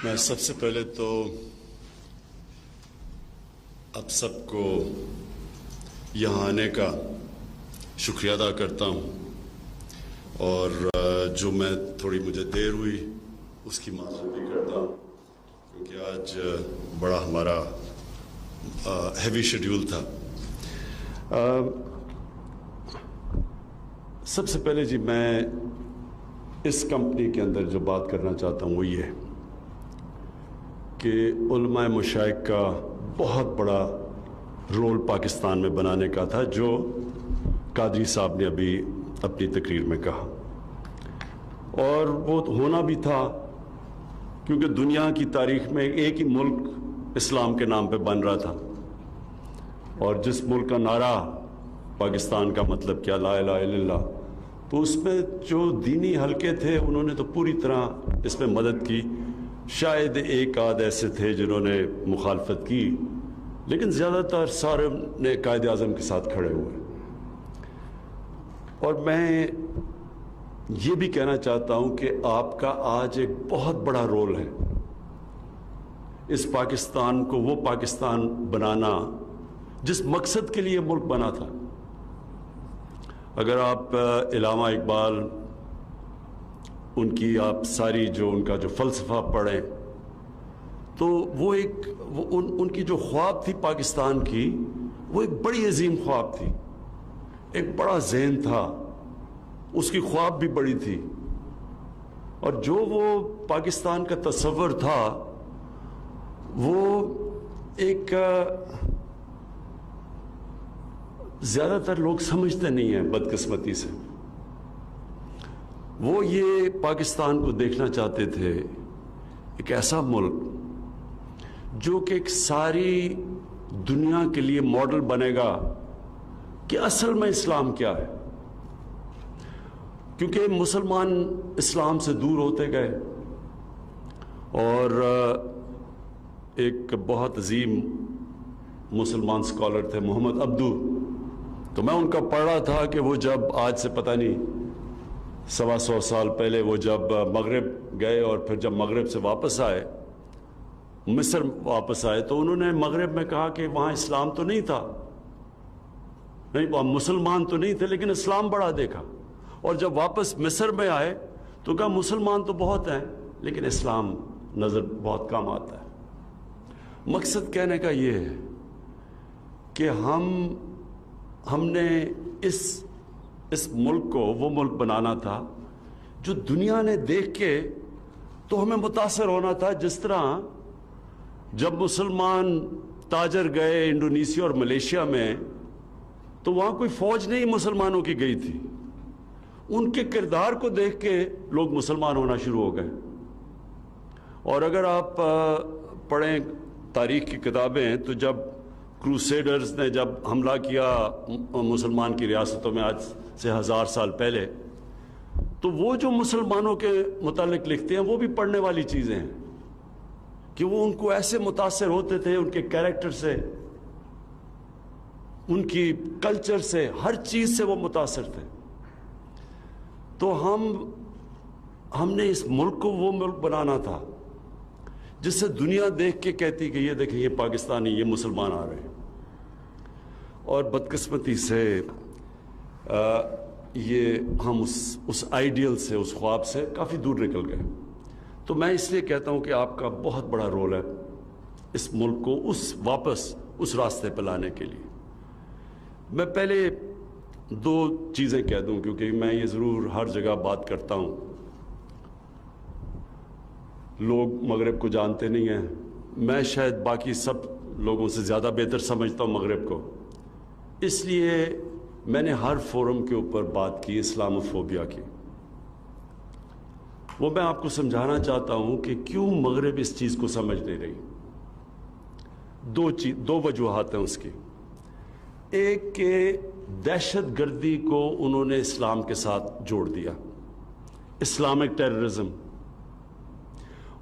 میں سب سے پہلے تو آپ سب کو یہاں آنے کا شکریہ ادا کرتا ہوں، اور جو میں تھوڑی مجھے دیر ہوئی اس کی معذرت بھی کرتا ہوں، کیونکہ آج بڑا ہمارا ہیوی شیڈیول تھا۔ سب سے پہلے جی میں اس کمپنی کے اندر جو بات کرنا چاہتا ہوں وہ یہ ہے کہ علماء مشائخ کا بہت بڑا رول پاکستان میں بنانے کا تھا، جو قادری صاحب نے ابھی اپنی تقریر میں کہا، اور وہ ہونا بھی تھا کیونکہ دنیا کی تاریخ میں ایک ہی ملک اسلام کے نام پہ بن رہا تھا، اور جس ملک کا نعرہ پاکستان کا مطلب کیا، لا الہ الا اللہ، تو اس میں جو دینی حلقے تھے انہوں نے تو پوری طرح اس میں مدد کی۔ شاید ایک آدھ ایسے تھے جنہوں نے مخالفت کی، لیکن زیادہ تر سارے نے قائد اعظم کے ساتھ کھڑے ہوئے۔ اور میں یہ بھی کہنا چاہتا ہوں کہ آپ کا آج ایک بہت بڑا رول ہے اس پاکستان کو وہ پاکستان بنانا جس مقصد کے لیے ملک بنا تھا۔ اگر آپ علامہ اقبال ان کی آپ ساری جو ان کا جو فلسفہ پڑھیں تو وہ ان کی جو خواب تھی پاکستان کی، وہ ایک بڑی عظیم خواب تھی، ایک بڑا ذہن تھا، اس کی خواب بھی بڑی تھی، اور جو وہ پاکستان کا تصور تھا وہ ایک زیادہ تر لوگ سمجھتے نہیں ہیں بدقسمتی سے۔ وہ یہ پاکستان کو دیکھنا چاہتے تھے ایک ایسا ملک جو کہ ایک ساری دنیا کے لیے ماڈل بنے گا کہ اصل میں اسلام کیا ہے، کیونکہ مسلمان اسلام سے دور ہوتے گئے۔ اور ایک بہت عظیم مسلمان سکالر تھے محمد عبدو، تو میں ان کا پڑھ رہا تھا کہ وہ جب آج سے پتہ نہیں 125 سال پہلے وہ جب مغرب گئے اور پھر جب مغرب سے واپس آئے، مصر واپس آئے، تو انہوں نے مغرب میں کہا کہ وہاں اسلام تو نہیں تھا، نہیں وہاں مسلمان تو نہیں تھے، لیکن اسلام بڑا دیکھا، اور جب واپس مصر میں آئے تو کہا مسلمان تو بہت ہیں لیکن اسلام نظر بہت کم آتا ہے۔ مقصد کہنے کا یہ ہے کہ ہم نے اس ملک کو وہ ملک بنانا تھا جو دنیا نے دیکھ کے تو ہمیں متاثر ہونا تھا۔ جس طرح جب مسلمان تاجر گئے انڈونیشیا اور ملیشیا میں تو وہاں کوئی فوج نہیں مسلمانوں کی گئی تھی، ان کے کردار کو دیکھ کے لوگ مسلمان ہونا شروع ہو گئے۔ اور اگر آپ پڑھیں تاریخ کی کتابیں تو جب کروسیڈرز نے جب حملہ کیا مسلمان کی ریاستوں میں آج سے 1000 سال پہلے، تو وہ جو مسلمانوں کے متعلق لکھتے ہیں وہ بھی پڑھنے والی چیزیں ہیں کہ وہ ان کو ایسے متاثر ہوتے تھے، ان کے کیریکٹر سے، ان کی کلچر سے، ہر چیز سے وہ متاثر تھے۔ تو ہم نے اس ملک کو وہ ملک بنانا تھا جس سے دنیا دیکھ کے کہتی کہ یہ دیکھیں یہ پاکستانی، یہ مسلمان آ رہے ہیں۔ اور بدقسمتی سے یہ ہم اس آئیڈیل سے، اس خواب سے کافی دور نکل گئے۔ تو میں اس لیے کہتا ہوں کہ آپ کا بہت بڑا رول ہے اس ملک کو واپس اس راستے پہ لانے کے لیے۔ میں پہلے 2 چیزیں کہہ دوں کیونکہ میں یہ ضرور ہر جگہ بات کرتا ہوں، لوگ مغرب کو جانتے نہیں ہیں، میں شاید باقی سب لوگوں سے زیادہ بہتر سمجھتا ہوں مغرب کو، اس لیے میں نے ہر فورم کے اوپر بات کی اسلاموفوبیا کی۔ وہ میں آپ کو سمجھانا چاہتا ہوں کہ کیوں مغرب اس چیز کو سمجھ نہیں رہی۔ 2 وجوہات ہیں اس کی۔ ایک کہ دہشت گردی کو انہوں نے اسلام کے ساتھ جوڑ دیا، اسلامک ٹیررزم،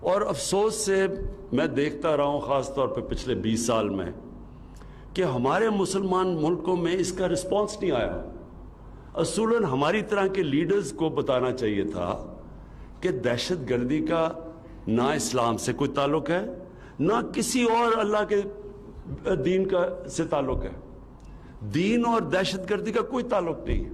اور افسوس سے میں دیکھتا رہا ہوں خاص طور پہ پچھلے 20 سال میں کہ ہمارے مسلمان ملکوں میں اس کا رسپانس نہیں آیا۔ اصولاً ہماری طرح کے لیڈرز کو بتانا چاہیے تھا کہ دہشت گردی کا نہ اسلام سے کوئی تعلق ہے، نہ کسی اور اللہ کے دین کا سے تعلق ہے. دین اور دہشت گردی کا کوئی تعلق نہیں ہے.